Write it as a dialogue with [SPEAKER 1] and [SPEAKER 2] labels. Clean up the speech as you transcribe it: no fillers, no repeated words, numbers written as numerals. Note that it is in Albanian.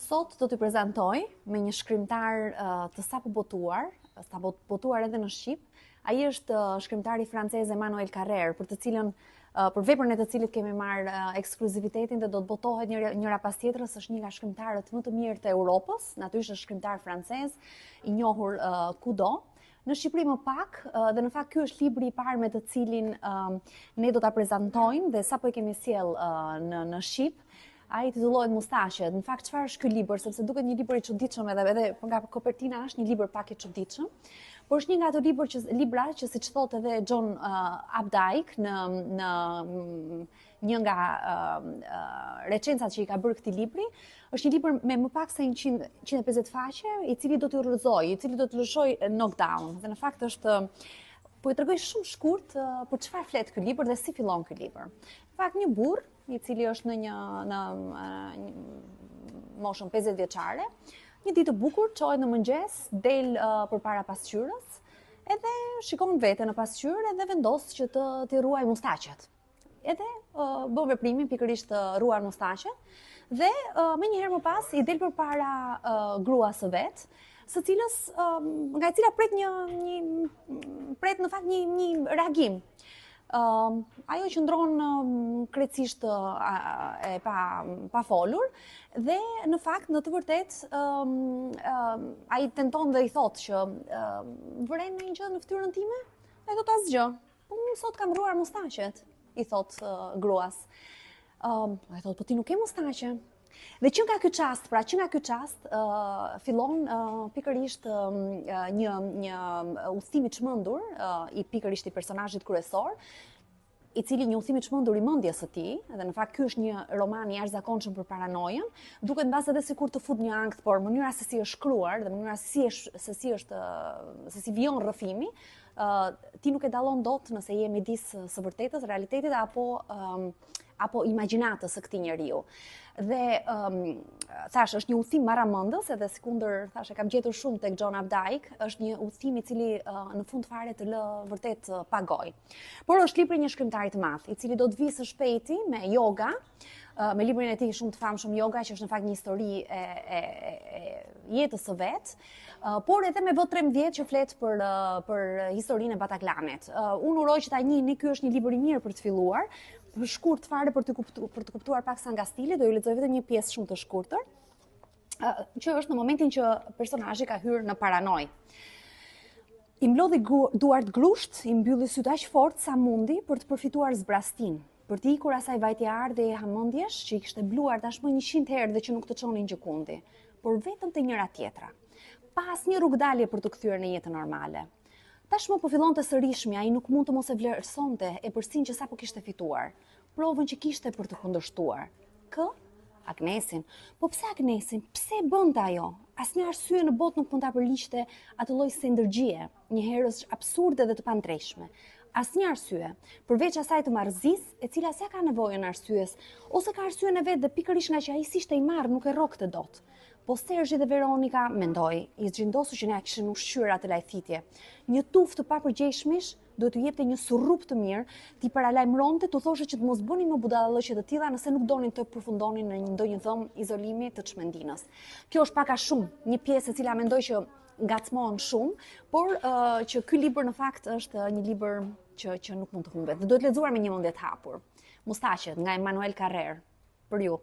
[SPEAKER 1] Sot do t'ju prezantoj me një shkrimtar të sapo botuar edhe në Shqip. Ai është shkrimtari francez Emmanuel Carrère, për veprën e të cilit kemi marrë ekskluzivitetin dhe do të botohet njëra pas tjetrës. Është një nga shkrimtarët më të mirë të Europës, natyrisht është shkrimtar francez, i njohur kudo. Në Shqipëri më pak, dhe në fakt ky është libri i parë me të cilin ne do ta prezantojmë dhe sapo e kemi sjell në Shqip. Ai titullohet Mustaqet. Në fakt çfarë është ky libër, sepse duket një libër i çuditshëm edhe nga kopertina është një libër pak i çuditshëm, por është një nga ato libra që siç thotë edhe John Updike në një nga recencat që i ka bërë këtij libri, është një libër me më pak se 150 faqe, i cili do t'ju rrëzojë, i cili do të lëshoj knockdown. Dhe në fakt është po i tregoj shumë shkurt për çfarë flet ky libër dhe si fillon ky libër. Në fakt një burr i cili është në moshën 50 vjeçare, një ditë të bukur çohet në mëngjes, del përpara pasqyrës, edhe shikon veten në pasqyrë edhe vendos që të ruaj mustaqet. Edhe bën veprimin pikërisht të ruar mustaqet dhe menjëherë më pas i del përpara gruas së vet, nga e cila pret në fakt një reagim. Ajo qëndron krejtësisht e pa folur dhe në fakt në të vërtet ai tenton dhe i thotë që vren një gjë në fytyrën time? Ai thotë asgjë. Po unë sot kam ruar mustaqet, i thotë gruas. Ai thotë po ti nuk ke mustaqe. Dhe që nga ky çast fillon pikërisht një udhëtim i çmendur i pikërisht i personazhit kryesor, i cili një udhëtim i çmendur i mendjes së tij, dhe në fakt ky është një roman i jashtëzakonshëm për paranojën, duket mbas edhe sikur të fut një ankth, por mënyra se si është shkruar dhe mënyra se si vjen rrëfimi, ti nuk e dallon dot nëse je midis së vërtetës, realitetit apo imagjinatës së këtij njeriu. Dhe thash, është një udhëtim marramendës, edhe sikundër thash e kam gjetur shumë tek John Updike, është një udhëtim i cili në fund fare të lë vërtet pa gojë. Por është libri një shkrimtari të madh, i cili do të vijë së shpejti me yoga, me librin e tij shumë të famshëm Yoga, që është në fakt një histori e jetës së vet, por edhe me V13 që flet për historinë e Bataclanit. Unë uroj që ta njihni, ky është një libër i mirë për të filluar, për shkurt fare për të kuptuar paksa nga stili, do ju lexoj vetëm një pjesë shumë të shkurtër, që është në momentin që personazhi ka hyrë në paranoj. I mlodhi duart grusht, i mbylli syt aq fort sa mundi për të përfituar zbrastin, për të ikur asaj vajtjar dhe hamendjesh që i kishte bluar tashmë 100 herë dhe që nuk të çonin gjikundi, por vetëm te njëra tjetra, pa asnjë rrugdalje për të kthyer në jetën normale. Tashmë po fillonte sërishmja, ai nuk mund të mos e vlerësonte epërsinë që sapo kishte fituar, provën që kishte për të kundërshtuar. Agnesin. Po pse Agnesin? Pse e bënte ajo? Asnjë arsye në botë nuk mund ta përliqte atë lloj sendërgjie, një herës absurde dhe të pandrejshme. Asnjë arsye, përveç asaj të marrëzisë, e cila s'ka nevojën arsyes, ose ka arsyen e vet dhe pikërisht nga që ai ishte i marrë nuk e rrokte dot. Po Sergji dhe Veronika, mendoi, i zgjendosur që ne kishin ushqyer atë lajthitje. Një tuftë të papërgjeshmish duhet t'u jepte një surrup të mirë, t'i paralajmëronte, t'u thoshe që të mos bënin më budallëqe të tilla nëse nuk donin të përfundonin në ndonjë dhomë izolimi të çmendinës. Kjo është pak a shumë një pjesë e cila mendoj që ngacmohen shumë, por që ky libër në fakt është një libër që nuk mund të humbet. Dhe duhet lexuar me një mendje të hapur. Mustaqet nga Emmanuel Carrère. Për ju.